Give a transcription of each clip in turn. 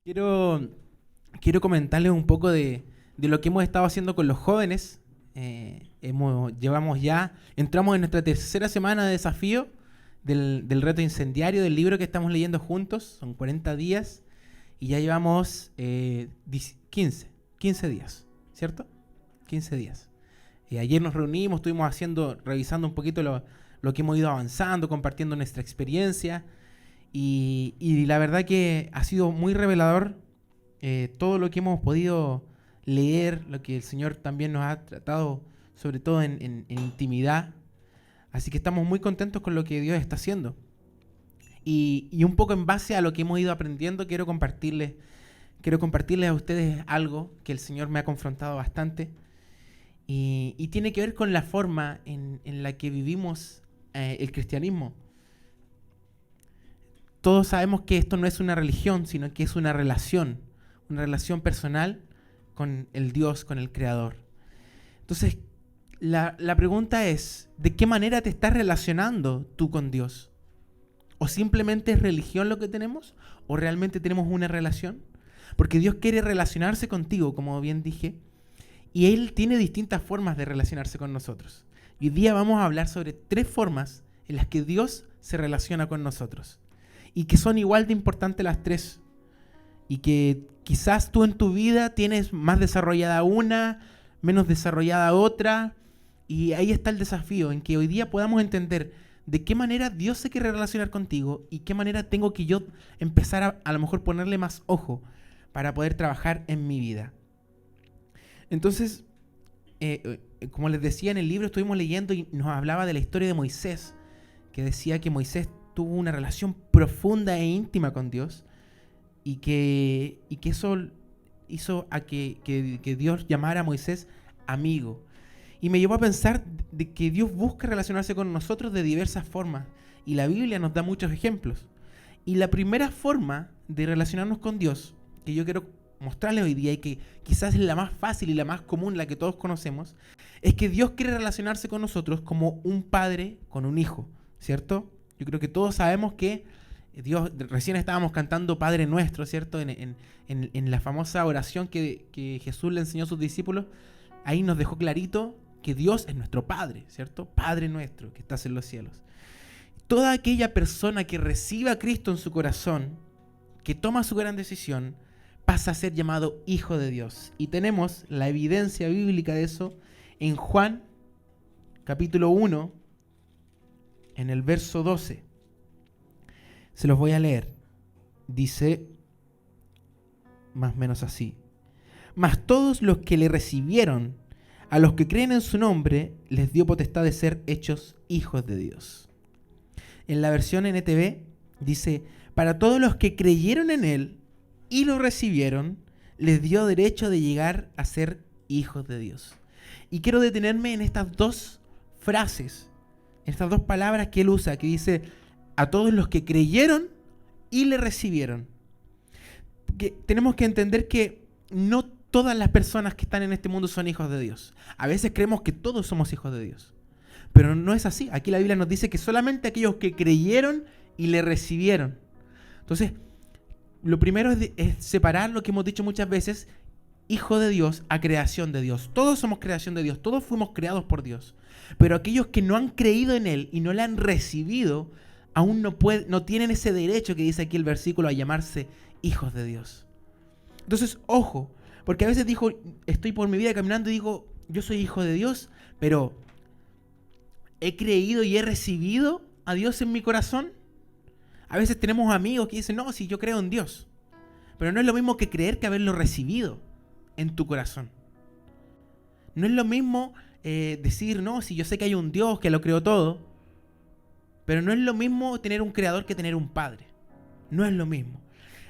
Quiero, quiero comentarles un poco de lo que hemos estado haciendo con los jóvenes. Entramos en nuestra tercera semana de desafío del reto incendiario del libro que estamos leyendo juntos. Son 40 días y ya llevamos 15 días, ¿cierto? 15 días. Ayer nos reunimos, revisando un poquito lo que hemos ido avanzando, compartiendo nuestra experiencia. Y la verdad que ha sido muy revelador todo lo que hemos podido leer, lo que el Señor también nos ha tratado, sobre todo en intimidad. Así que estamos muy contentos con lo que Dios está haciendo. Y un poco en base a lo que hemos ido aprendiendo, quiero compartirles a ustedes algo que el Señor me ha confrontado bastante. Y tiene que ver con la forma en la que vivimos el cristianismo. Todos sabemos que esto no es una religión, sino que es una relación personal con el Dios, con el Creador. Entonces, la pregunta es, ¿de qué manera te estás relacionando tú con Dios? ¿O simplemente es religión lo que tenemos? ¿O realmente tenemos una relación? Porque Dios quiere relacionarse contigo, como bien dije, y Él tiene distintas formas de relacionarse con nosotros. Y hoy día vamos a hablar sobre 3 formas en las que Dios se relaciona con nosotros. Y que son igual de importantes las 3. Y que quizás tú en tu vida tienes más desarrollada una, menos desarrollada otra. Y ahí está el desafío, en que hoy día podamos entender de qué manera Dios se quiere relacionar contigo y qué manera tengo que yo empezar a lo mejor ponerle más ojo para poder trabajar en mi vida. Entonces, como les decía, en el libro estuvimos leyendo y nos hablaba de la historia de Moisés, que decía que Moisés tuvo una relación profunda e íntima con Dios y que eso hizo a que Dios llamara a Moisés amigo. Y me llevó a pensar de que Dios busca relacionarse con nosotros de diversas formas y la Biblia nos da muchos ejemplos. Y la primera forma de relacionarnos con Dios, que yo quiero mostrarles hoy día y que quizás es la más fácil y la más común, la que todos conocemos, es que Dios quiere relacionarse con nosotros como un padre con un hijo, ¿cierto? Yo creo que todos sabemos que Dios, recién estábamos cantando Padre Nuestro, ¿cierto? En la famosa oración que Jesús le enseñó a sus discípulos, ahí nos dejó clarito que Dios es nuestro Padre, ¿cierto? Padre nuestro que estás en los cielos. Toda aquella persona que reciba a Cristo en su corazón, que toma su gran decisión, pasa a ser llamado hijo de Dios. Y tenemos la evidencia bíblica de eso en Juan, capítulo 1, en el verso 12. Se los voy a leer. Dice más o menos así: mas todos los que le recibieron, a los que creen en su nombre, les dio potestad de ser hechos hijos de Dios. En la versión NTV dice: para todos los que creyeron en Él y lo recibieron, les dio derecho de llegar a ser hijos de Dios. Y quiero detenerme en estas 2 frases, estas 2 palabras que él usa, que dice: a todos los que creyeron y le recibieron. Porque tenemos que entender que no todas las personas que están en este mundo son hijos de Dios. A veces creemos que todos somos hijos de Dios, pero no es así. Aquí la Biblia nos dice que solamente aquellos que creyeron y le recibieron. Entonces, lo primero es separar lo que hemos dicho muchas veces: hijo de Dios a creación de Dios. Todos somos creación de Dios, todos fuimos creados por Dios. Pero aquellos que no han creído en Él y no le han recibido, aún no tienen ese derecho que dice aquí el versículo a llamarse hijos de Dios. Entonces, ojo, porque a veces estoy por mi vida caminando y digo, yo soy hijo de Dios, pero ¿he creído y he recibido a Dios en mi corazón? A veces tenemos amigos que dicen, no, sí, yo creo en Dios. Pero no es lo mismo que creer que haberlo recibido en tu corazón. No es lo mismo decir, no, si yo sé que hay un Dios que lo creó todo, pero no es lo mismo tener un creador que tener un padre. No es lo mismo.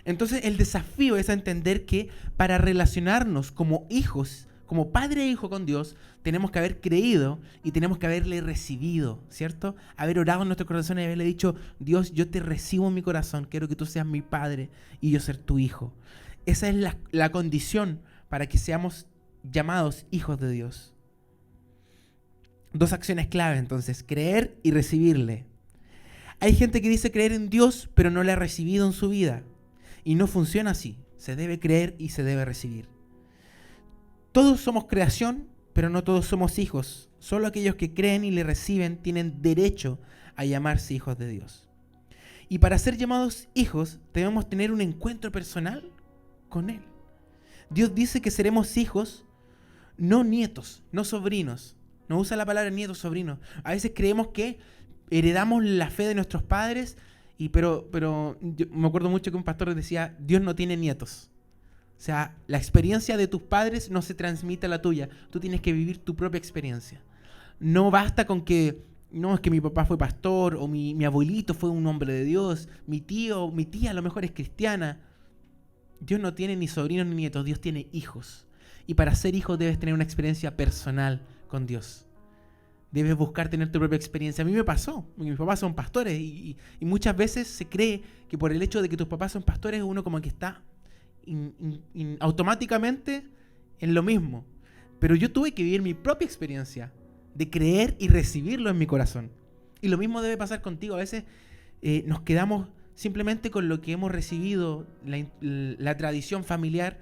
Entonces el desafío es a entender que para relacionarnos como hijos, como padre e hijo con Dios, tenemos que haber creído y tenemos que haberle recibido, ¿cierto? Haber orado en nuestro corazón y haberle dicho, Dios, yo te recibo en mi corazón, quiero que tú seas mi padre y yo ser tu hijo. Esa es la condición para que seamos llamados hijos de Dios. 2 acciones clave entonces: creer y recibirle. Hay gente que dice creer en Dios, pero no le ha recibido en su vida. Y no funciona así. Se debe creer y se debe recibir. Todos somos creación, pero no todos somos hijos. Solo aquellos que creen y le reciben tienen derecho a llamarse hijos de Dios. Y para ser llamados hijos, debemos tener un encuentro personal con Él. Dios dice que seremos hijos, no nietos, no sobrinos. No usa la palabra nietos, sobrinos. A veces creemos que heredamos la fe de nuestros padres, pero yo me acuerdo mucho que un pastor decía, Dios no tiene nietos. O sea, la experiencia de tus padres no se transmite a la tuya. Tú tienes que vivir tu propia experiencia. No basta con que, no, es que mi papá fue pastor, o mi abuelito fue un hombre de Dios, mi tío, mi tía a lo mejor es cristiana. Dios no tiene ni sobrinos ni nietos, Dios tiene hijos. Y para ser hijo debes tener una experiencia personal con Dios. Debes buscar tener tu propia experiencia. A mí me pasó, mis papás son pastores y muchas veces se cree que por el hecho de que tus papás son pastores uno como que está automáticamente en lo mismo. Pero yo tuve que vivir mi propia experiencia de creer y recibirlo en mi corazón. Y lo mismo debe pasar contigo. A veces nos quedamos simplemente con lo que hemos recibido, la tradición familiar,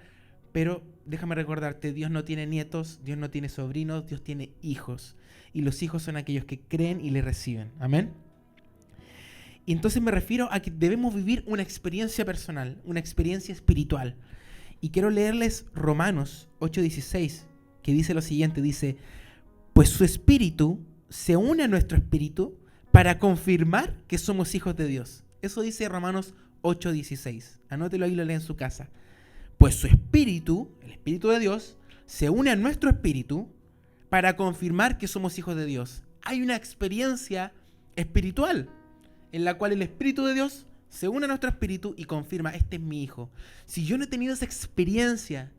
pero déjame recordarte, Dios no tiene nietos, Dios no tiene sobrinos, Dios tiene hijos. Y los hijos son aquellos que creen y le reciben. Amén. Y entonces me refiero a que debemos vivir una experiencia personal, una experiencia espiritual. Y quiero leerles Romanos 8:16, que dice lo siguiente, dice, pues su espíritu se une a nuestro espíritu para confirmar que somos hijos de Dios. Eso dice Romanos 8:16. Anótelo ahí y lo lee en su casa. Pues su espíritu, el espíritu de Dios, se une a nuestro espíritu para confirmar que somos hijos de Dios. Hay una experiencia espiritual en la cual el Espíritu de Dios se une a nuestro espíritu y confirma, este es mi hijo. Si yo no he tenido esa experiencia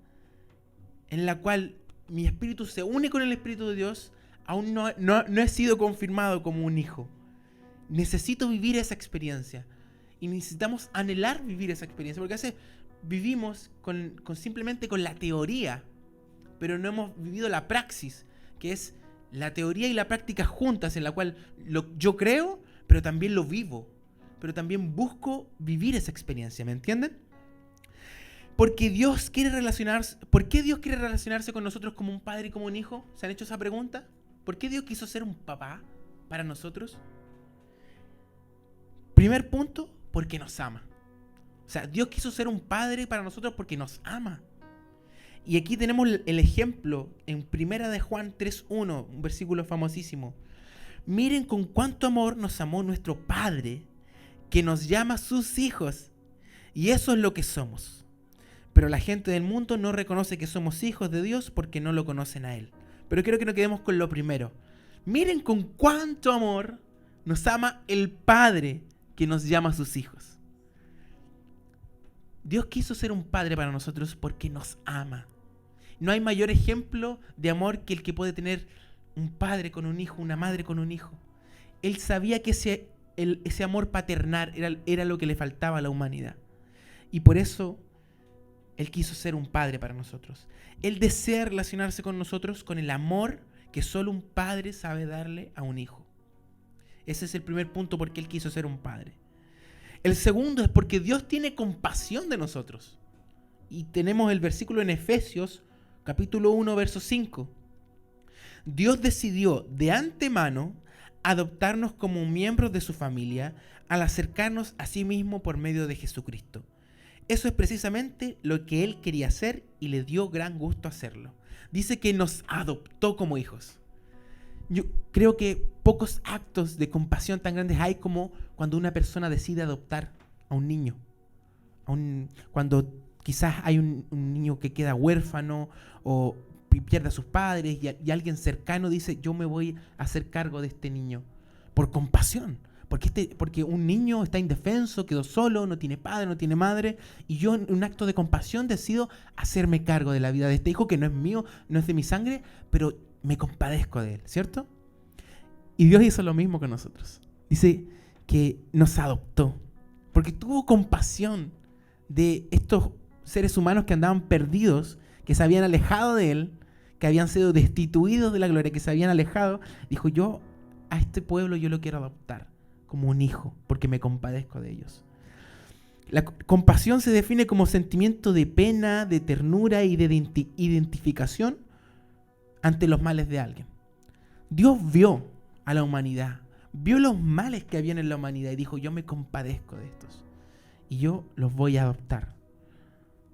en la cual mi espíritu se une con el Espíritu de Dios, aún no he sido confirmado como un hijo. Necesito vivir esa experiencia y necesitamos anhelar vivir esa experiencia, porque a veces vivimos simplemente con la teoría, pero no hemos vivido la praxis, que es la teoría y la práctica juntas, en la cual yo creo, pero también lo vivo, pero también busco vivir esa experiencia, ¿me entienden? Porque Dios quiere relacionarse. ¿Por qué Dios quiere relacionarse con nosotros como un padre y como un hijo? ¿Se han hecho esa pregunta? ¿Por qué Dios quiso ser un papá para nosotros? Primer punto, porque nos ama. O sea, Dios quiso ser un padre para nosotros porque nos ama. Y aquí tenemos el ejemplo en Primera de Juan 3:1, un versículo famosísimo. Miren con cuánto amor nos amó nuestro Padre, que nos llama sus hijos. Y eso es lo que somos. Pero la gente del mundo no reconoce que somos hijos de Dios porque no lo conocen a Él. Pero quiero que nos quedemos con lo primero. Miren con cuánto amor nos ama el Padre, que nos llama sus hijos. Dios quiso ser un padre para nosotros porque nos ama. No hay mayor ejemplo de amor que el que puede tener un padre con un hijo, una madre con un hijo. Él sabía que ese amor paternal era lo que le faltaba a la humanidad. Y por eso Él quiso ser un padre para nosotros. Él desea relacionarse con nosotros con el amor que solo un padre sabe darle a un hijo. Ese es el primer punto porque Él quiso ser un padre. El segundo es porque Dios tiene compasión de nosotros. Y tenemos el versículo en Efesios, capítulo 1, verso 5. Dios decidió de antemano adoptarnos como miembros de su familia al acercarnos a sí mismo por medio de Jesucristo. Eso es precisamente lo que Él quería hacer y le dio gran gusto hacerlo. Dice que nos adoptó como hijos. Yo creo que pocos actos de compasión tan grandes hay como cuando una persona decide adoptar a un niño. Cuando quizás hay un niño que queda huérfano o pierde a sus padres y alguien cercano dice, yo me voy a hacer cargo de este niño. Por compasión. Porque un niño está indefenso, quedó solo, no tiene padre, no tiene madre, y yo en un acto de compasión decido hacerme cargo de la vida de este hijo que no es mío, no es de mi sangre, pero me compadezco de él, ¿cierto? Y Dios hizo lo mismo con nosotros. Dice que nos adoptó, porque tuvo compasión de estos seres humanos que andaban perdidos, que se habían alejado de Él, que habían sido destituidos de la gloria, que se habían alejado. Dijo, yo a este pueblo yo lo quiero adoptar como un hijo, porque me compadezco de ellos. La compasión se define como sentimiento de pena, de ternura y de identificación ante los males de alguien. Dios vio a la humanidad, vio los males que habían en la humanidad y dijo, yo me compadezco de estos y yo los voy a adoptar.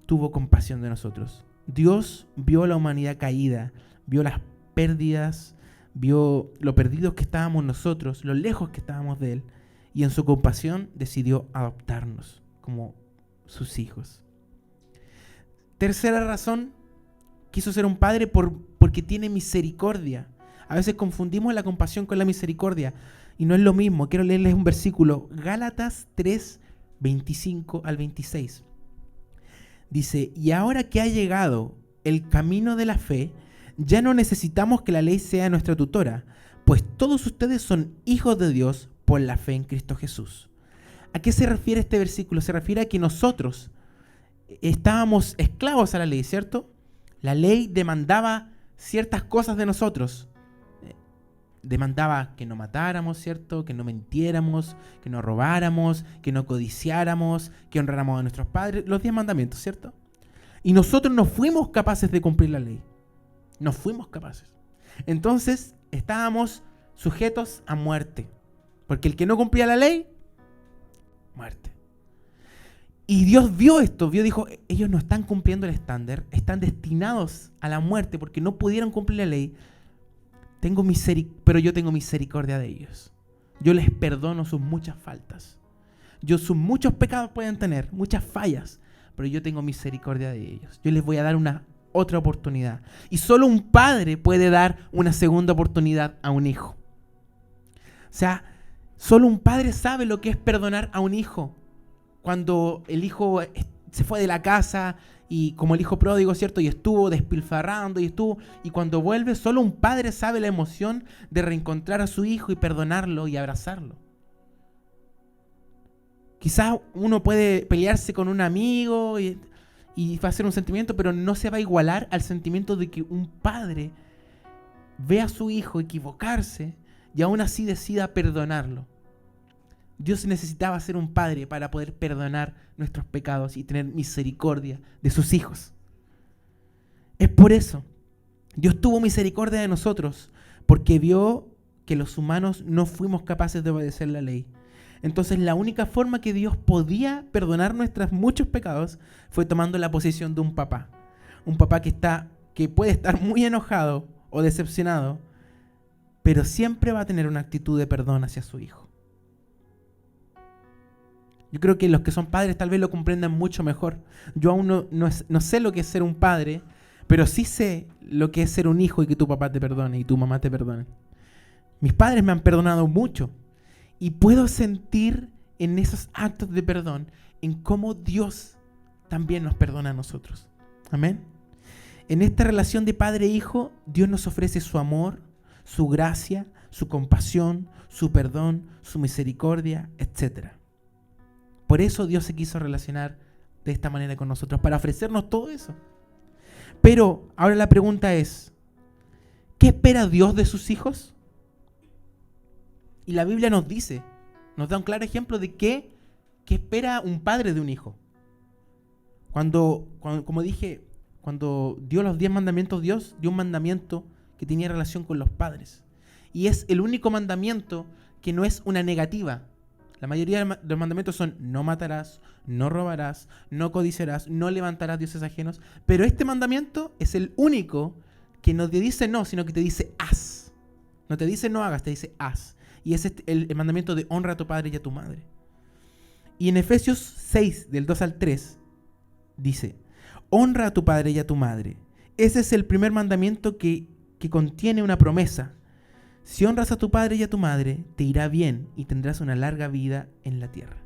Tuvo compasión de nosotros. Dios vio a la humanidad caída, vio las pérdidas, vio lo perdidos que estábamos nosotros, lo lejos que estábamos de Él, y en su compasión decidió adoptarnos como sus hijos. Tercera razón, quiso ser un padre porque tiene misericordia. A veces confundimos la compasión con la misericordia y no es lo mismo. Quiero leerles un versículo, Gálatas 3, 25 al 26. Dice, y ahora que ha llegado el camino de la fe, ya no necesitamos que la ley sea nuestra tutora, pues todos ustedes son hijos de Dios por la fe en Cristo Jesús. ¿A qué se refiere este versículo? Se refiere a que nosotros estábamos esclavos a la ley, ¿cierto? La ley demandaba ciertas cosas de nosotros. Demandaba que no matáramos, ¿cierto? Que no mintiéramos, que no robáramos, que no codiciáramos, que honráramos a nuestros padres. Los 10 mandamientos, ¿cierto? Y nosotros no fuimos capaces de cumplir la ley. No fuimos capaces. Entonces estábamos sujetos a muerte. Porque el que no cumplía la ley, muerte. Y Dios vio esto, dijo, ellos no están cumpliendo el estándar, están destinados a la muerte porque no pudieron cumplir la ley. Pero yo tengo misericordia de ellos. Yo les perdono sus muchas faltas. Sus muchos pecados pueden tener, muchas fallas, pero yo tengo misericordia de ellos. Yo les voy a dar una otra oportunidad. Y solo un padre puede dar una segunda oportunidad a un hijo. O sea, solo un padre sabe lo que es perdonar a un hijo. Cuando el hijo se fue de la casa y como el hijo pródigo, ¿cierto? Y estuvo despilfarrando y cuando vuelve, solo un padre sabe la emoción de reencontrar a su hijo y perdonarlo y abrazarlo. Quizás uno puede pelearse con un amigo y va a ser un sentimiento, pero no se va a igualar al sentimiento de que un padre ve a su hijo equivocarse y aún así decida perdonarlo. Dios necesitaba ser un padre para poder perdonar nuestros pecados y tener misericordia de sus hijos. Es por eso, Dios tuvo misericordia de nosotros, porque vio que los humanos no fuimos capaces de obedecer la ley. Entonces la única forma que Dios podía perdonar nuestros muchos pecados fue tomando la posición de un papá. Un papá que puede estar muy enojado o decepcionado, pero siempre va a tener una actitud de perdón hacia su hijo. Yo creo que los que son padres tal vez lo comprendan mucho mejor. Yo aún no sé lo que es ser un padre, pero sí sé lo que es ser un hijo y que tu papá te perdone y tu mamá te perdone. Mis padres me han perdonado mucho y puedo sentir en esos actos de perdón en cómo Dios también nos perdona a nosotros. Amén. En esta relación de padre e hijo, Dios nos ofrece su amor, su gracia, su compasión, su perdón, su misericordia, etc. Por eso Dios se quiso relacionar de esta manera con nosotros, para ofrecernos todo eso. Pero ahora la pregunta es, ¿qué espera Dios de sus hijos? Y la Biblia nos da un claro ejemplo de qué espera un padre de un hijo. Como dije, cuando dio los 10 mandamientos, Dios dio un mandamiento que tenía relación con los padres. Y es el único mandamiento que no es una negativa. La mayoría de los mandamientos son no matarás, no robarás, no codiciarás, no levantarás dioses ajenos. Pero este mandamiento es el único que no te dice no, sino que te dice haz. No te dice no hagas, te dice haz. Y ese es el mandamiento de honra a tu padre y a tu madre. Y en Efesios 6, del 2 al 3, dice, honra a tu padre y a tu madre. Ese es el primer mandamiento que contiene una promesa. Si honras a tu padre y a tu madre, te irá bien y tendrás una larga vida en la tierra.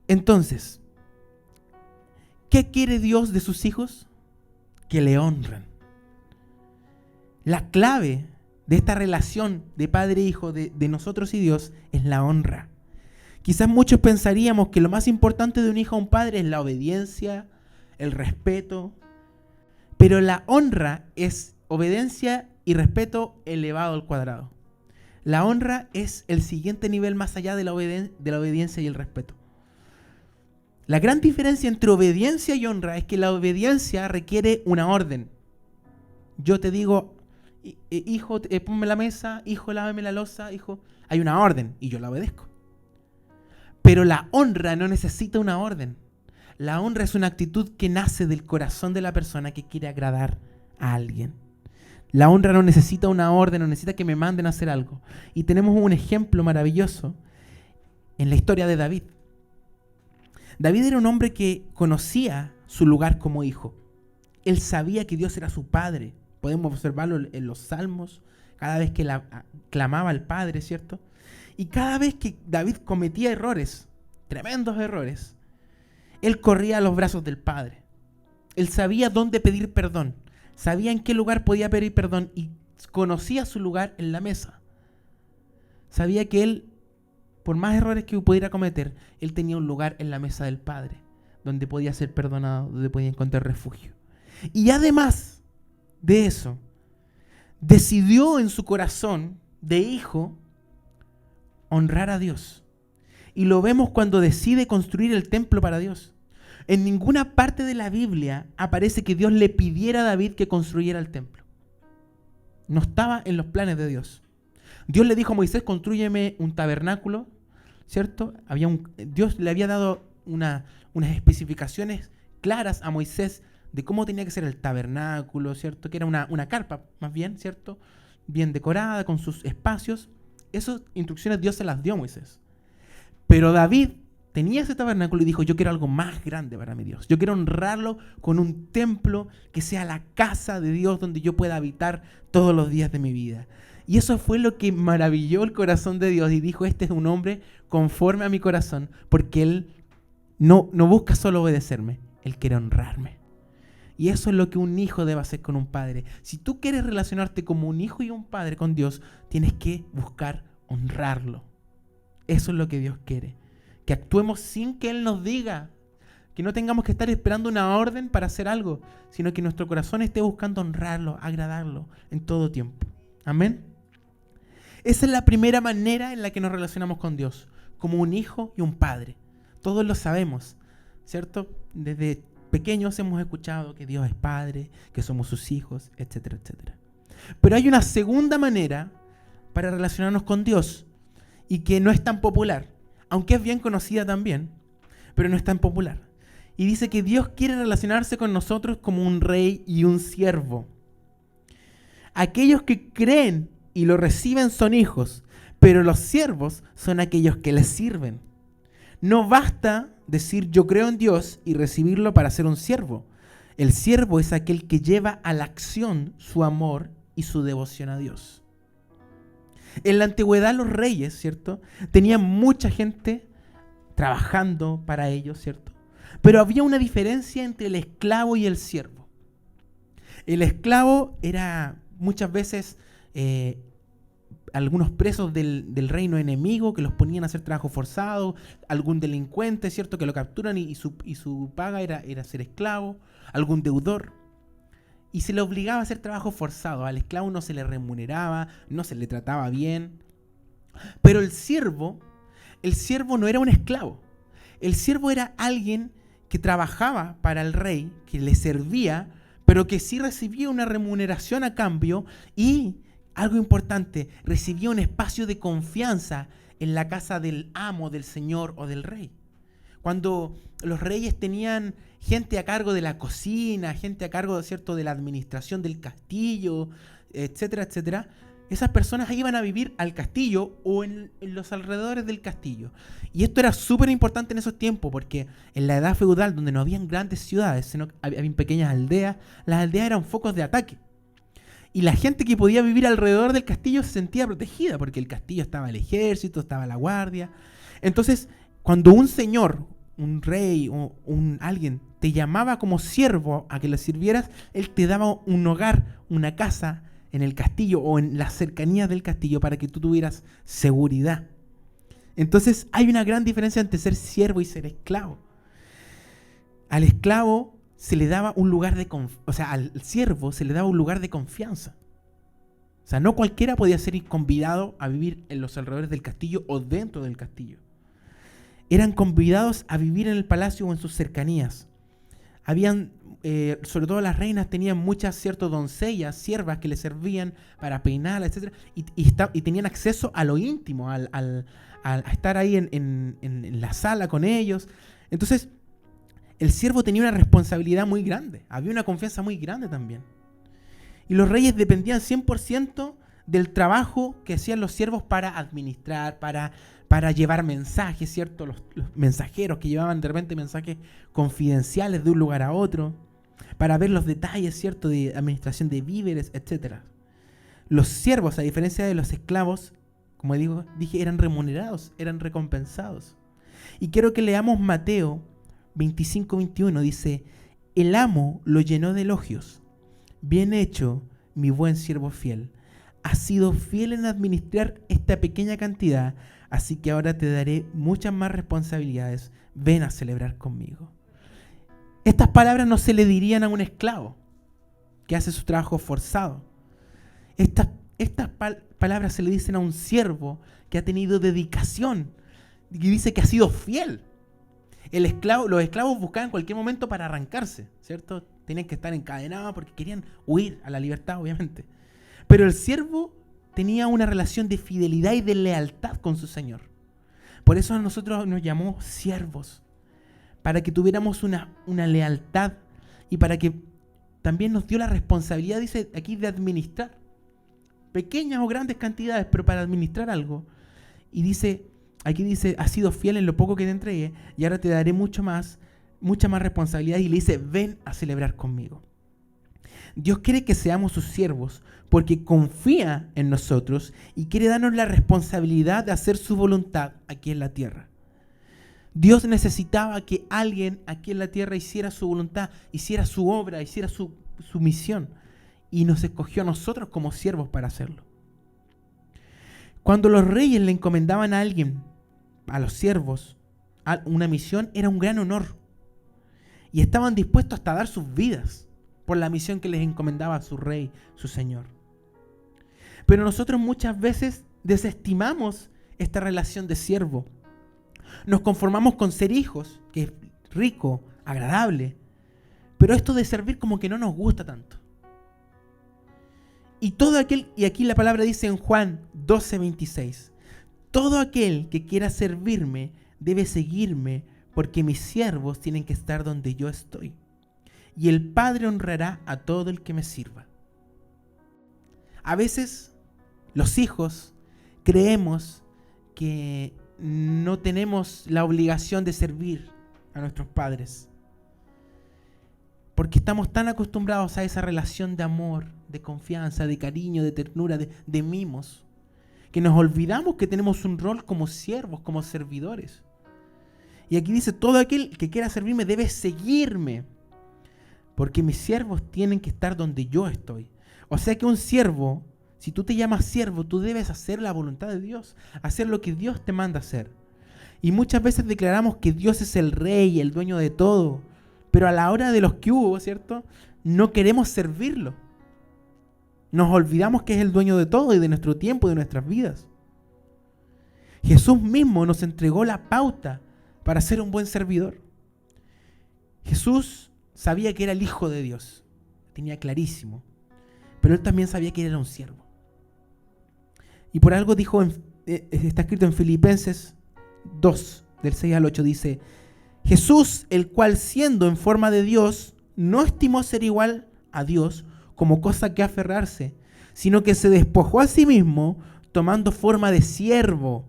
Entonces, ¿qué quiere Dios de sus hijos? Que le honren. La clave de esta relación de padre e hijo, de nosotros y Dios, es la honra. Quizás muchos pensaríamos que lo más importante de un hijo a un padre es la obediencia, el respeto, pero la honra es obediencia y respeto elevado al cuadrado. La honra es el siguiente nivel más allá de la obediencia y el respeto. La gran diferencia entre obediencia y honra es que la obediencia requiere una orden. Yo te digo, hijo, ponme la mesa, hijo, lávame la loza, hijo. Hay una orden y yo la obedezco. Pero la honra no necesita una orden. La honra es una actitud que nace del corazón de la persona que quiere agradar a alguien. La honra no necesita una orden, no necesita que me manden a hacer algo. Y tenemos un ejemplo maravilloso en la historia de David. David era un hombre que conocía su lugar como hijo. Él sabía que Dios era su padre. Podemos observarlo en los salmos, cada vez que clamaba al Padre, ¿cierto? Y cada vez que David cometía errores, tremendos errores, él corría a los brazos del Padre. Él sabía dónde pedir perdón, sabía en qué lugar podía pedir perdón y conocía su lugar en la mesa. Sabía que él, por más errores que pudiera cometer, él tenía un lugar en la mesa del Padre, donde podía ser perdonado, donde podía encontrar refugio. Y además de eso, decidió en su corazón de hijo honrar a Dios. Y lo vemos cuando decide construir el templo para Dios. En ninguna parte de la Biblia aparece que Dios le pidiera a David que construyera el templo. No estaba en los planes de Dios. Dios le dijo a Moisés, constrúyeme un tabernáculo, ¿cierto? Dios le había dado unas especificaciones claras a Moisés de cómo tenía que ser el tabernáculo, ¿cierto? Que era una carpa, más bien, ¿cierto? Bien decorada, con sus espacios. Esas instrucciones Dios se las dio a Moisés. Pero David tenía ese tabernáculo y dijo, yo quiero algo más grande para mi Dios. Yo quiero honrarlo con un templo que sea la casa de Dios donde yo pueda habitar todos los días de mi vida. Y eso fue lo que maravilló el corazón de Dios y dijo, este es un hombre conforme a mi corazón, porque él no busca solo obedecerme, él quiere honrarme. Y eso es lo que un hijo debe hacer con un padre. Si tú quieres relacionarte como un hijo y un padre con Dios, tienes que buscar honrarlo. Eso es lo que Dios quiere. Que actuemos sin que Él nos diga. Que no tengamos que estar esperando una orden para hacer algo, sino que nuestro corazón esté buscando honrarlo, agradarlo en todo tiempo. Amén. Esa es la primera manera en la que nos relacionamos con Dios, como un hijo y un padre. Todos lo sabemos, ¿cierto? Desde pequeños hemos escuchado que Dios es Padre, que somos sus hijos, etcétera, etcétera. Pero hay una segunda manera para relacionarnos con Dios y que no es tan popular, aunque es bien conocida también, pero no es tan popular. Y dice que Dios quiere relacionarse con nosotros como un rey y un siervo. Aquellos que creen y lo reciben son hijos, pero los siervos son aquellos que les sirven. No basta decir yo creo en Dios y recibirlo para ser un siervo. El siervo es aquel que lleva a la acción su amor y su devoción a Dios. En la antigüedad los reyes, ¿cierto? Tenían mucha gente trabajando para ellos, ¿cierto? Pero había una diferencia entre el esclavo y el siervo. El esclavo era muchas veces algunos presos del reino enemigo que los ponían a hacer trabajo forzado, algún delincuente, ¿cierto? Que lo capturan y su paga era ser esclavo, algún deudor. Y se le obligaba a hacer trabajo forzado. Al esclavo no se le remuneraba, no se le trataba bien. Pero el siervo no era un esclavo. El siervo era alguien que trabajaba para el rey, que le servía, pero que sí recibía una remuneración a cambio y, algo importante, recibía un espacio de confianza en la casa del amo, del señor o del rey. Cuando los reyes tenían gente a cargo de la cocina, gente a cargo, ¿cierto?, de la administración del castillo, etcétera, etcétera, esas personas iban a vivir al castillo o en los alrededores del castillo. Y esto era súper importante en esos tiempos porque en la edad feudal, donde no habían grandes ciudades, sino habían pequeñas aldeas, las aldeas eran focos de ataque. Y la gente que podía vivir alrededor del castillo se sentía protegida porque el castillo estaba el ejército, estaba la guardia. Entonces, cuando un señor, un rey o alguien te llamaba como siervo a que le sirvieras, él te daba un hogar, una casa en el castillo o en las cercanías del castillo para que tú tuvieras seguridad. Entonces hay una gran diferencia entre ser siervo y ser esclavo. Al esclavo se le daba un lugar al siervo se le daba un lugar de confianza. O sea, no cualquiera podía ser convidado a vivir en los alrededores del castillo o dentro del castillo. eran convidados a vivir en el palacio o en sus cercanías. Habían, sobre todo las reinas, tenían muchas, ciertas doncellas, siervas que les servían para peinar, etc. Y tenían acceso a lo íntimo, a estar ahí en la sala con ellos. Entonces, el siervo tenía una responsabilidad muy grande. Había una confianza muy grande también. Y los reyes dependían 100% del trabajo que hacían los siervos para administrar, para llevar mensajes, ¿cierto? Los mensajeros que llevaban de repente mensajes confidenciales de un lugar a otro, para ver los detalles, ¿cierto? De administración de víveres, etc. Los siervos, a diferencia de los esclavos, como dije, eran remunerados, eran recompensados. Y quiero que leamos Mateo 25-21, dice: el amo lo llenó de elogios. Bien hecho, mi buen siervo fiel. Has sido fiel en administrar esta pequeña cantidad, así que ahora te daré muchas más responsabilidades. Ven a celebrar conmigo. Estas palabras no se le dirían a un esclavo que hace su trabajo forzado. Estas palabras se le dicen a un siervo que ha tenido dedicación y dice que ha sido fiel. Los esclavos buscaban en cualquier momento para arrancarse, ¿cierto? Tenían que estar encadenados porque querían huir a la libertad, obviamente. Pero el siervo tenía una relación de fidelidad y de lealtad con su Señor. Por eso a nosotros nos llamó siervos, para que tuviéramos una lealtad y para que también nos dio la responsabilidad, dice aquí, de administrar pequeñas o grandes cantidades, pero para administrar algo. Y aquí dice, has sido fiel en lo poco que te entregué y ahora te daré mucha más responsabilidad. Y le dice, ven a celebrar conmigo. Dios quiere que seamos sus siervos porque confía en nosotros y quiere darnos la responsabilidad de hacer su voluntad aquí en la tierra. Dios necesitaba que alguien aquí en la tierra hiciera su voluntad, hiciera su obra, hiciera su misión. Y nos escogió a nosotros como siervos para hacerlo. Cuando los reyes le encomendaban a alguien, a los siervos, a una misión, era un gran honor. Y estaban dispuestos hasta a dar sus vidas por la misión que les encomendaba su rey, su señor. Pero nosotros muchas veces desestimamos esta relación de siervo. Nos conformamos con ser hijos, que es rico, agradable, pero esto de servir como que no nos gusta tanto. Y aquí la palabra dice en Juan 12:26, todo aquel que quiera servirme debe seguirme, porque mis siervos tienen que estar donde yo estoy. Y el Padre honrará a todo el que me sirva. A veces los hijos creemos que no tenemos la obligación de servir a nuestros padres, porque estamos tan acostumbrados a esa relación de amor, de confianza, de cariño, de ternura, de mimos, que nos olvidamos que tenemos un rol como siervos, como servidores. Y aquí dice, todo aquel que quiera servirme debe seguirme, porque mis siervos tienen que estar donde yo estoy. O sea que un siervo, si tú te llamas siervo, tú debes hacer la voluntad de Dios, hacer lo que Dios te manda hacer. Y muchas veces declaramos que Dios es el rey, el dueño de todo, pero a la hora de los que hubo, ¿cierto? No queremos servirlo. Nos olvidamos que es el dueño de todo y de nuestro tiempo y de nuestras vidas. Jesús mismo nos entregó la pauta para ser un buen servidor. Jesús sabía que era el Hijo de Dios, tenía clarísimo, pero él también sabía que era un siervo. Y por algo dijo, está escrito en Filipenses 2, del 6 al 8, dice, Jesús, el cual siendo en forma de Dios, no estimó ser igual a Dios como cosa que aferrarse, sino que se despojó a sí mismo, tomando forma de siervo,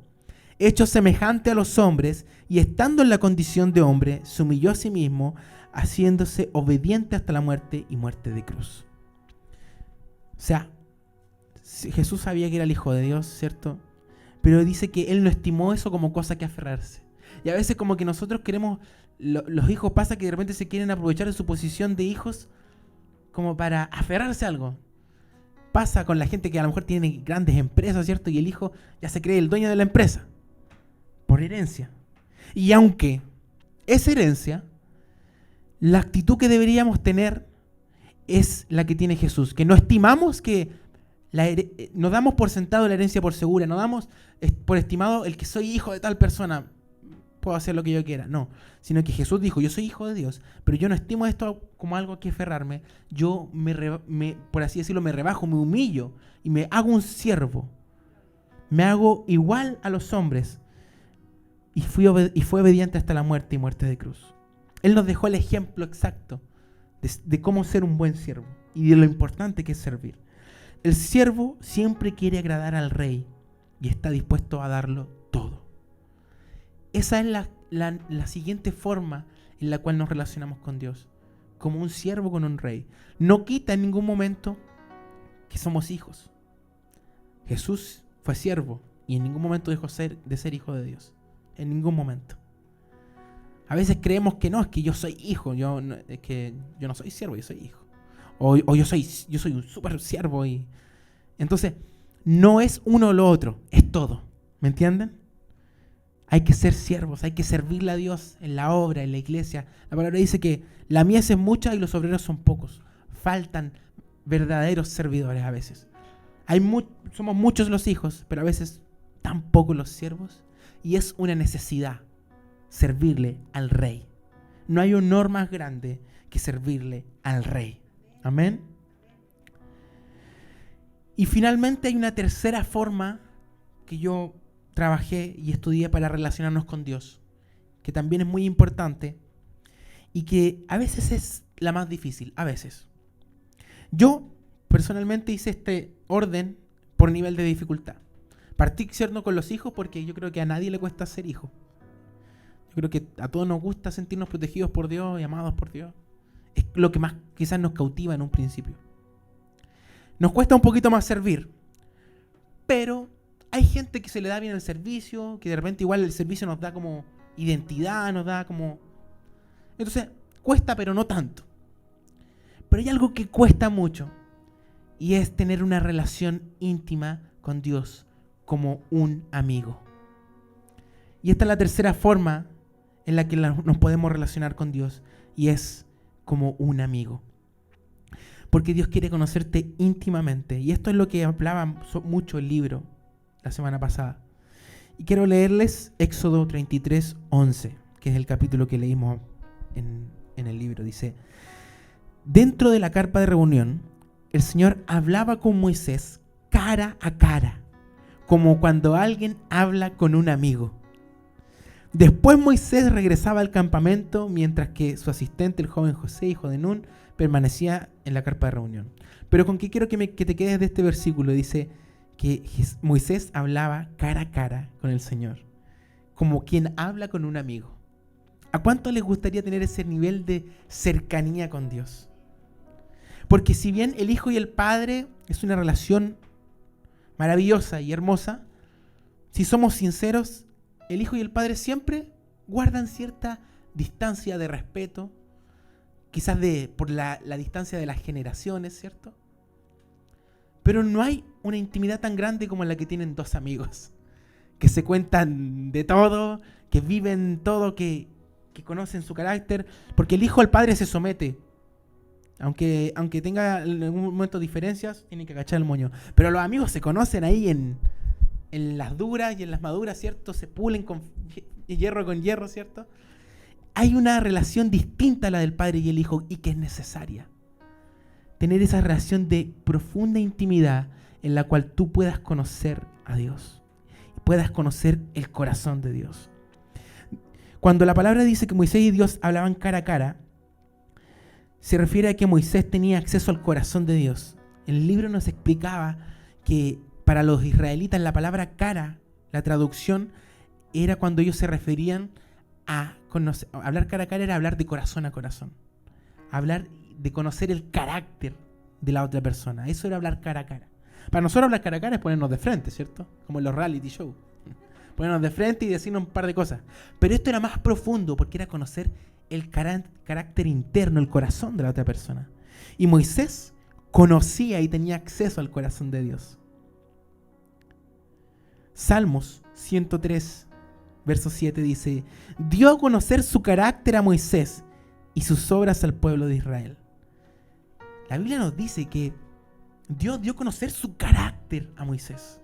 hecho semejante a los hombres, y estando en la condición de hombre, se humilló a sí mismo, haciéndose obediente hasta la muerte y muerte de cruz. O sea, Jesús sabía que era el Hijo de Dios, ¿cierto? Pero dice que Él no estimó eso como cosa que aferrarse. Y a veces como que nosotros queremos, los hijos pasa que de repente se quieren aprovechar de su posición de hijos como para aferrarse a algo. Pasa con la gente que a lo mejor tiene grandes empresas, ¿cierto? Y el hijo ya se cree el dueño de la empresa por herencia. Y aunque es herencia, la actitud que deberíamos tener es la que tiene Jesús, que no estimamos que no damos por sentado la herencia por segura, no damos por estimado el que soy hijo de tal persona. puedo hacer lo que yo quiera. No, sino que Jesús dijo, yo soy hijo de Dios, pero yo no estimo esto como algo a que aferrarme. Yo, por así decirlo, me rebajo, me humillo y me hago un siervo. Me hago igual a los hombres. Y fue obediente hasta la muerte y muerte de cruz. Él nos dejó el ejemplo exacto de cómo ser un buen siervo y de lo importante que es servir. El siervo siempre quiere agradar al rey y está dispuesto a darlo todo. Esa es la siguiente forma en la cual nos relacionamos con Dios, como un siervo con un rey. No quita en ningún momento que somos hijos. Jesús fue siervo y en ningún momento dejó de ser hijo de Dios. En ningún momento. A veces creemos que no, es que yo soy hijo, es que yo no soy siervo, yo soy hijo. O yo soy un súper siervo. Entonces, no es uno o lo otro, es todo. ¿Me entienden? Hay que ser siervos, hay que servirle a Dios en la obra, en la iglesia. La palabra dice que la mies es mucha y los obreros son pocos. Faltan verdaderos servidores a veces. Somos muchos los hijos, pero a veces tan pocos los siervos. Y es una necesidad servirle al rey. No hay honor más grande que servirle al rey. Amén. Y finalmente hay una tercera forma que yo trabajé y estudié para relacionarnos con Dios, que también es muy importante y que a veces es la más difícil, a veces. Yo personalmente hice este orden por nivel de dificultad. Partí, ¿cierto?, con los hijos porque yo creo que a nadie le cuesta ser hijo. Yo creo que a todos nos gusta sentirnos protegidos por Dios y amados por Dios. Es lo que más quizás nos cautiva en un principio. Nos cuesta un poquito más servir, pero hay gente que se le da bien el servicio, que de repente igual el servicio nos da como identidad, nos da como... Entonces, cuesta pero no tanto. Pero hay algo que cuesta mucho y es tener una relación íntima con Dios como un amigo. Y esta es la tercera forma en la que nos podemos relacionar con Dios y es como un amigo. Porque Dios quiere conocerte íntimamente. Y esto es lo que hablaba mucho el libro la semana pasada. Y quiero leerles Éxodo 33:11, que es el capítulo que leímos en el libro. Dice: dentro de la carpa de reunión, el Señor hablaba con Moisés cara a cara, como cuando alguien habla con un amigo. Después Moisés regresaba al campamento, mientras que su asistente, el joven José, hijo de Nun, permanecía en la carpa de reunión. Pero con qué quiero que te quedes de este versículo, dice que Moisés hablaba cara a cara con el Señor, como quien habla con un amigo. ¿A cuánto les gustaría tener ese nivel de cercanía con Dios? Porque si bien el Hijo y el Padre es una relación maravillosa y hermosa, si somos sinceros, el Hijo y el Padre siempre guardan cierta distancia de respeto, quizás por la distancia de las generaciones, ¿cierto? Pero no hay una intimidad tan grande como la que tienen dos amigos, que se cuentan de todo, que viven todo, que conocen su carácter, porque el Hijo al Padre se somete. Aunque tenga en algún momento diferencias, tiene que agachar el moño. Pero los amigos se conocen ahí en las duras y en las maduras, ¿cierto? Se pulen con hierro con hierro, ¿cierto? Hay una relación distinta a la del Padre y el Hijo y que es necesaria. Tener esa relación de profunda intimidad en la cual tú puedas conocer a Dios. Puedas conocer el corazón de Dios. Cuando la palabra dice que Moisés y Dios hablaban cara a cara, se refiere a que Moisés tenía acceso al corazón de Dios. El libro nos explicaba que para los israelitas la palabra cara, la traducción, era cuando ellos se referían a conocer. Hablar cara a cara era hablar de corazón a corazón. Hablar de conocer el carácter de la otra persona. Eso era hablar cara a cara. Para nosotros hablar cara a cara es ponernos de frente, ¿cierto? Como en los reality shows. Ponernos de frente y decirnos un par de cosas. Pero esto era más profundo porque era conocer el carácter interno, el corazón de la otra persona. Y Moisés conocía y tenía acceso al corazón de Dios. Salmos 103, verso 7 dice: dio a conocer su carácter a Moisés y sus obras al pueblo de Israel. La Biblia nos dice que Dios dio a conocer su carácter a Moisés.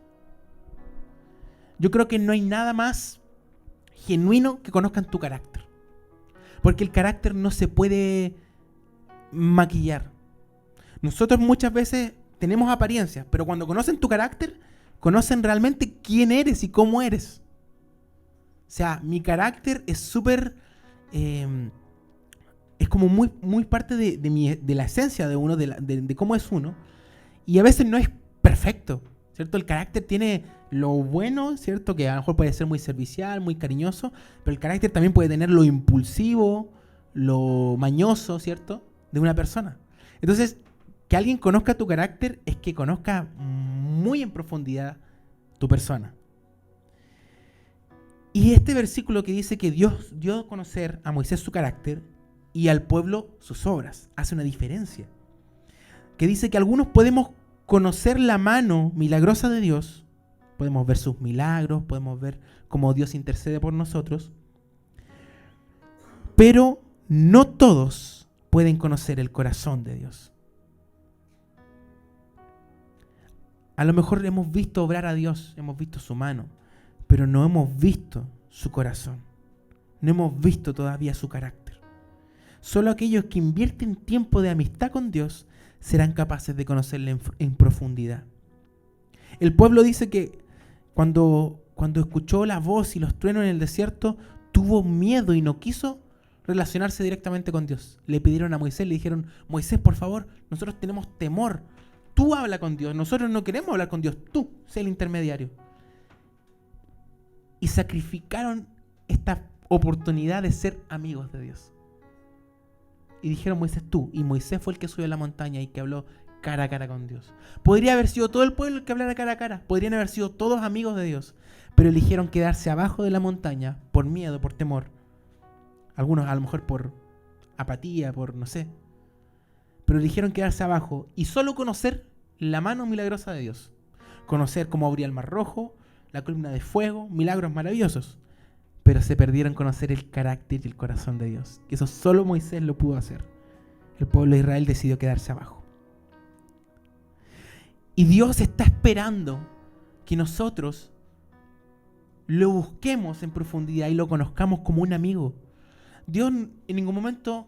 Yo creo que no hay nada más genuino que conozcan tu carácter. Porque el carácter no se puede maquillar. Nosotros muchas veces tenemos apariencias, pero cuando conocen tu carácter, conocen realmente quién eres y cómo eres. O sea, mi carácter es súper... es como muy parte de la esencia de uno, de cómo es uno. Y a veces no es perfecto, ¿cierto? El carácter tiene lo bueno, ¿cierto? Que a lo mejor puede ser muy servicial, muy cariñoso, pero el carácter también puede tener lo impulsivo, lo mañoso, ¿cierto? De una persona. Entonces, que alguien conozca tu carácter es que conozca muy en profundidad tu persona. Y este versículo que dice que Dios dio a conocer a Moisés su carácter y al pueblo sus obras, hace una diferencia. Que dice que algunos podemos conocer la mano milagrosa de Dios, podemos ver sus milagros, podemos ver cómo Dios intercede por nosotros, pero no todos pueden conocer el corazón de Dios. A lo mejor hemos visto obrar a Dios, hemos visto su mano, pero no hemos visto su corazón. No hemos visto todavía su carácter. Solo aquellos que invierten tiempo de amistad con Dios serán capaces de conocerle en profundidad. El pueblo dice que cuando escuchó la voz y los truenos en el desierto, tuvo miedo y no quiso relacionarse directamente con Dios. Le pidieron a Moisés, le dijeron: Moisés, por favor, nosotros tenemos temor. Tú habla con Dios, nosotros no queremos hablar con Dios, tú sé el intermediario. Y sacrificaron esta oportunidad de ser amigos de Dios. Y dijeron: Moisés, tú. Y Moisés fue el que subió a la montaña y que habló cara a cara con Dios. Podría haber sido todo el pueblo el que hablara cara a cara. Podrían haber sido todos amigos de Dios. Pero eligieron quedarse abajo de la montaña por miedo, por temor. Algunos a lo mejor por apatía, por no sé. Pero eligieron quedarse abajo y solo conocer la mano milagrosa de Dios. Conocer cómo abría el mar rojo, la columna de fuego, milagros maravillosos. Pero se perdieron conocer el carácter y el corazón de Dios. Que eso solo Moisés lo pudo hacer. El pueblo de Israel decidió quedarse abajo. Y Dios está esperando que nosotros lo busquemos en profundidad y lo conozcamos como un amigo. Dios en ningún momento,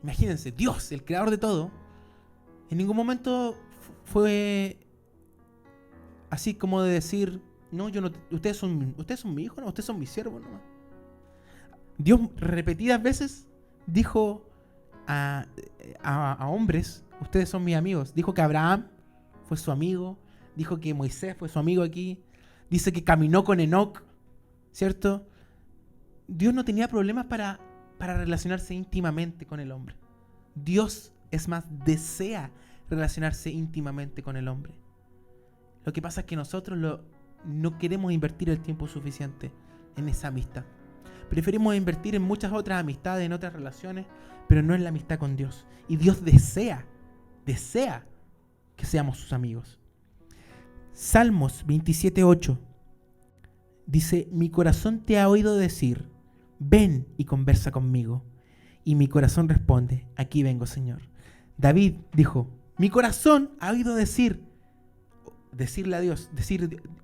imagínense, Dios, el creador de todo, en ningún momento fue así como de decir: no, yo no, ustedes son mi hijo, no, ustedes son mis siervos, no. Dios repetidas veces dijo a hombres: ustedes son mis amigos. Dijo que Abraham fue su amigo, dijo que Moisés fue su amigo aquí, dice que caminó con Enoc, ¿cierto? Dios no tenía problemas para relacionarse íntimamente con el hombre. Dios, es más, desea relacionarse íntimamente con el hombre. Lo que pasa es que nosotros no queremos invertir el tiempo suficiente en esa amistad. Preferimos invertir en muchas otras amistades, en otras relaciones, pero no en la amistad con Dios. Y Dios desea que seamos sus amigos. Salmos 27:8 dice: mi corazón te ha oído decir: ven y conversa conmigo. Y mi corazón responde: aquí vengo, Señor. David dijo: mi corazón ha oído decirle a Dios,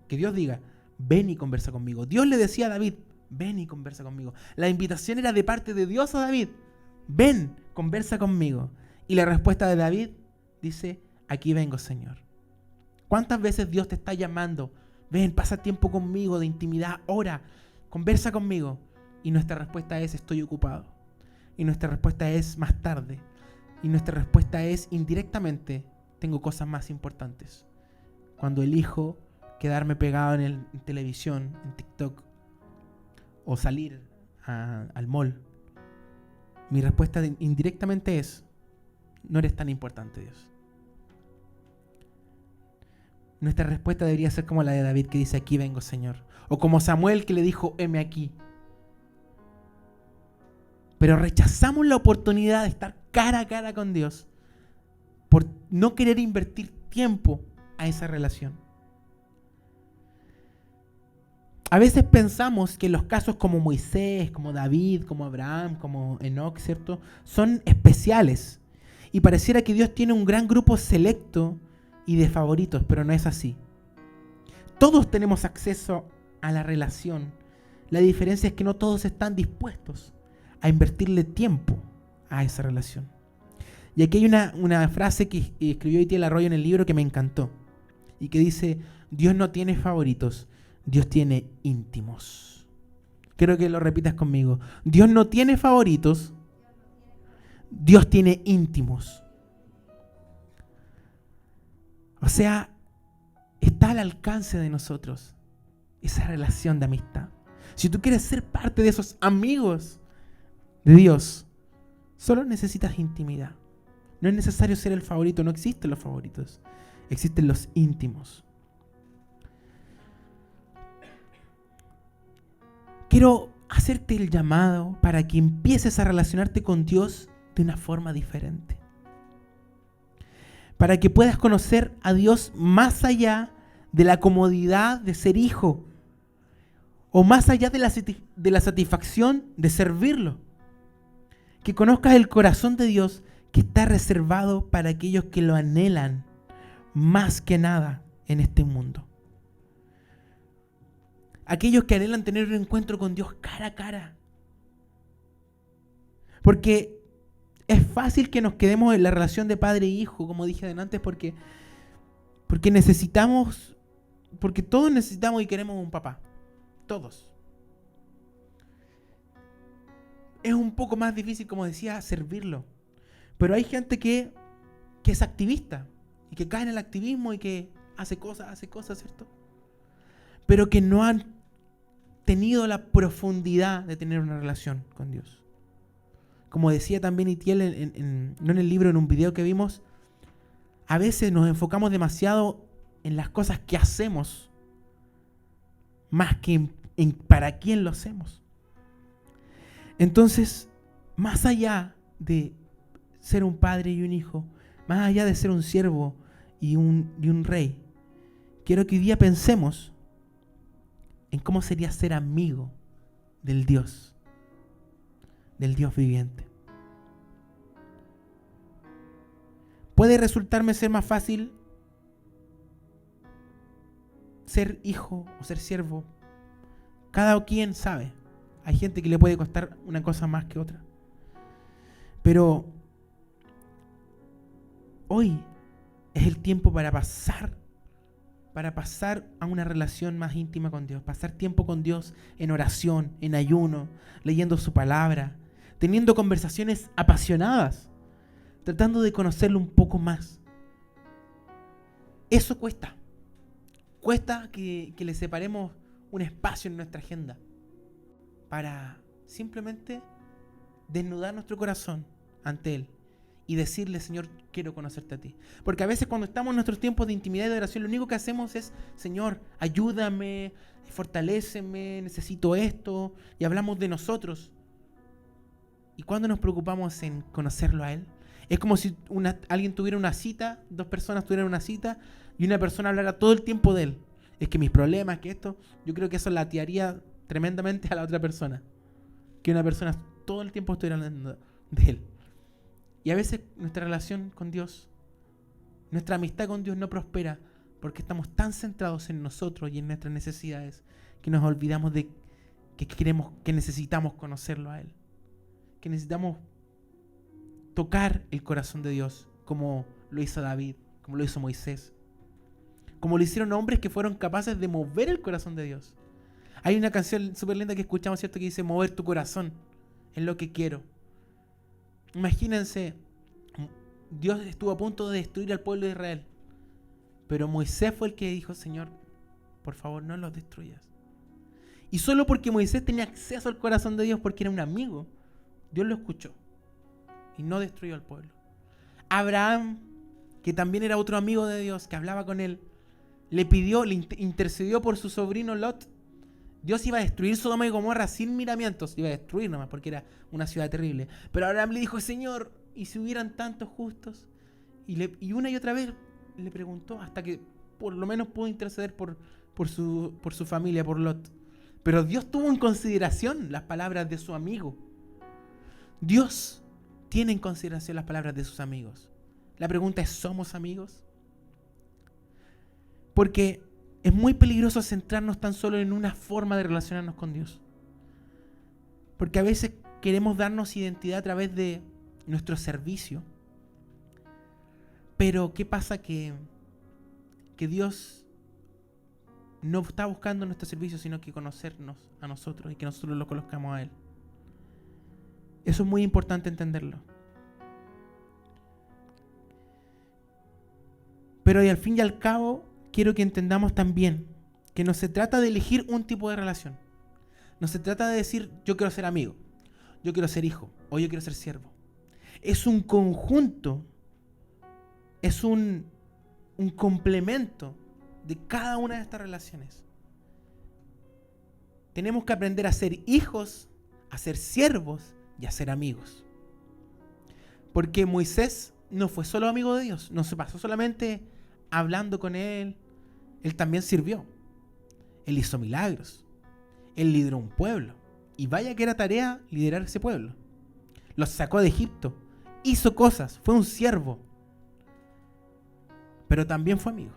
que Dios diga: ven y conversa conmigo. Dios le decía a David: ven y conversa conmigo. La invitación era de parte de Dios a David: ven, conversa conmigo. Y la respuesta de David dice: aquí vengo, Señor. ¿Cuántas veces Dios te está llamando? Ven, pasa tiempo conmigo de intimidad, ora, conversa conmigo. Y nuestra respuesta es: estoy ocupado. Y nuestra respuesta es: más tarde. Y nuestra respuesta es: indirectamente, tengo cosas más importantes. Cuando elijo quedarme pegado en televisión, en TikTok, o salir al mall, mi respuesta indirectamente es: no eres tan importante, Dios. Nuestra respuesta debería ser como la de David, que dice: aquí vengo, Señor. O como Samuel, que le dijo: heme aquí. Pero rechazamos la oportunidad de estar cara a cara con Dios por no querer invertir tiempo a esa relación. A veces pensamos que los casos como Moisés, como David, como Abraham, como Enoc, ¿cierto?, son especiales. Y pareciera que Dios tiene un gran grupo selecto y de favoritos, pero no es así. Todos tenemos acceso a la relación. La diferencia es que no todos están dispuestos a invertirle tiempo a esa relación. Y aquí hay una frase que escribió Itiel Arroyo en el libro que me encantó. Y que dice, Dios no tiene favoritos, Dios tiene íntimos. Quiero que lo repitas conmigo. Dios no tiene favoritos, Dios tiene íntimos. O sea, está al alcance de nosotros esa relación de amistad. Si tú quieres ser parte de esos amigos de Dios, solo necesitas intimidad. No es necesario ser el favorito, no existen los favoritos, existen los íntimos. Quiero hacerte el llamado para que empieces a relacionarte con Dios de una forma diferente. Para que puedas conocer a Dios más allá de la comodidad de ser hijo, o más allá de la satisfacción de servirlo. Que conozcas el corazón de Dios que está reservado para aquellos que lo anhelan más que nada en este mundo. Aquellos que anhelan tener un encuentro con Dios cara a cara. Porque es fácil que nos quedemos en la relación de padre e hijo, como dije antes, porque necesitamos, porque todos necesitamos y queremos un papá. Todos. Es un poco más difícil, como decía, servirlo. Pero hay gente que es activista y que cae en el activismo y que hace cosas, ¿cierto? Pero que no han tenido la profundidad de tener una relación con Dios. Como decía también Itiel, no en el libro, en un video que vimos, a veces nos enfocamos demasiado en las cosas que hacemos más que en para quién lo hacemos. Entonces, más allá de ser un padre y un hijo, más allá de ser un siervo y un rey, quiero que hoy día pensemos en cómo sería ser amigo del Dios viviente. Puede resultarme ser más fácil ser hijo o ser siervo. Cada quien sabe. Hay gente que le puede costar una cosa más que otra. Pero hoy es el tiempo para pasar a una relación más íntima con Dios. Pasar tiempo con Dios en oración, en ayuno, leyendo su palabra, teniendo conversaciones apasionadas, tratando de conocerlo un poco más. Eso cuesta. Cuesta que le separemos un espacio en nuestra agenda para simplemente desnudar nuestro corazón ante Él y decirle, Señor, quiero conocerte a ti. Porque a veces cuando estamos en nuestros tiempos de intimidad y de oración, lo único que hacemos es, Señor, ayúdame, fortaléceme, necesito esto, y hablamos de nosotros. ¿Y cuando nos preocupamos en conocerlo a Él? Es como si alguien tuviera una cita, dos personas tuvieran una cita, y una persona hablara todo el tiempo de Él. Es que mis problemas, que esto, yo creo que eso latiaría tremendamente a la otra persona. Que una persona todo el tiempo estuviera hablando de Él. Y a veces nuestra relación con Dios, nuestra amistad con Dios no prospera porque estamos tan centrados en nosotros y en nuestras necesidades que nos olvidamos de que necesitamos conocerlo a Él. Que necesitamos tocar el corazón de Dios como lo hizo David, como lo hizo Moisés. Como lo hicieron hombres que fueron capaces de mover el corazón de Dios. Hay una canción súper linda que escuchamos, ¿cierto? Que dice, mover tu corazón es lo que quiero. Imagínense, Dios estuvo a punto de destruir al pueblo de Israel. Pero Moisés fue el que dijo, Señor, por favor, no los destruyas. Y solo porque Moisés tenía acceso al corazón de Dios, porque era un amigo, Dios lo escuchó y no destruyó al pueblo. Abraham, que también era otro amigo de Dios, que hablaba con él, le intercedió por su sobrino Lot. Dios iba a destruir Sodoma y Gomorra sin miramientos, iba a destruir nomás porque era una ciudad terrible. Pero Abraham le dijo, Señor, ¿y si hubieran tantos justos? Y una y otra vez le preguntó hasta que por lo menos pudo interceder por su familia, por Lot. Pero Dios tuvo en consideración las palabras de su amigo. Dios tiene en consideración las palabras de sus amigos. La pregunta es, ¿somos amigos? Porque es muy peligroso centrarnos tan solo en una forma de relacionarnos con Dios. Porque a veces queremos darnos identidad a través de nuestro servicio. Pero ¿qué pasa? Que Dios no está buscando nuestro servicio, sino que conocernos a nosotros y que nosotros lo conozcamos a Él. Eso es muy importante entenderlo. Pero y al fin y al cabo, quiero que entendamos también que no se trata de elegir un tipo de relación. No se trata de decir, yo quiero ser amigo, yo quiero ser hijo, o yo quiero ser siervo. Es un conjunto, es un complemento de cada una de estas relaciones. Tenemos que aprender a ser hijos, a ser siervos y a ser amigos. Porque Moisés no fue solo amigo de Dios, no se pasó solamente hablando con Él. Él también sirvió. Él hizo milagros. Él lideró un pueblo. Y vaya que era tarea liderar ese pueblo. Los sacó de Egipto. Hizo cosas. Fue un siervo. Pero también fue amigo.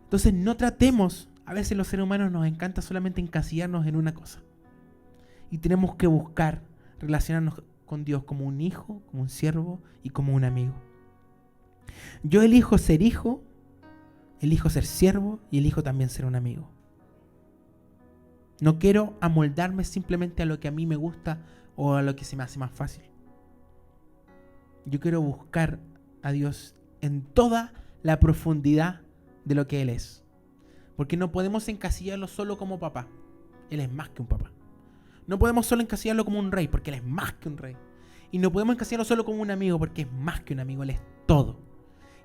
Entonces no tratemos, a veces los seres humanos nos encanta solamente encasillarnos en una cosa. Y tenemos que buscar relacionarnos con Dios como un hijo, como un siervo y como un amigo. Yo elijo ser hijo, elijo ser siervo y elijo también ser un amigo. No quiero amoldarme simplemente a lo que a mí me gusta o a lo que se me hace más fácil. Yo quiero buscar a Dios en toda la profundidad de lo que Él es. Porque no podemos encasillarlo solo como papá. Él es más que un papá. No podemos solo encasillarlo como un rey, porque Él es más que un rey. Y no podemos encasillarlo solo como un amigo, porque es más que un amigo, Él es todo.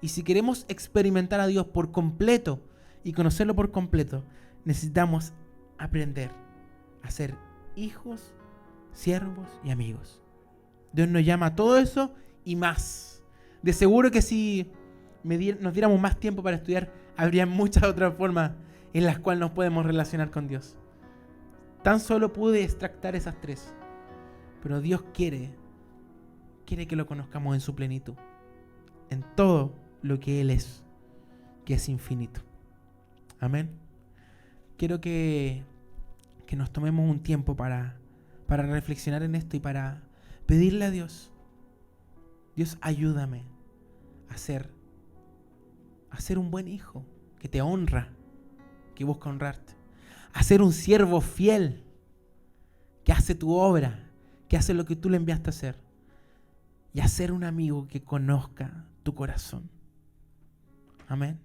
Y si queremos experimentar a Dios por completo y conocerlo por completo, necesitamos aprender a ser hijos, siervos y amigos. Dios nos llama a todo eso y más. De seguro que si nos diéramos más tiempo para estudiar, habría muchas otras formas en las cuales nos podemos relacionar con Dios. Tan solo pude extractar esas tres. Pero Dios quiere que lo conozcamos en su plenitud. En todo lo que Él es, que es infinito. Amén. Quiero que nos tomemos un tiempo para reflexionar en esto y para pedirle a Dios. Dios, ayúdame a ser un buen hijo que te honra, que busca honrarte. A ser un siervo fiel que hace tu obra, que hace lo que tú le enviaste a hacer. Y a ser un amigo que conozca tu corazón. Amén.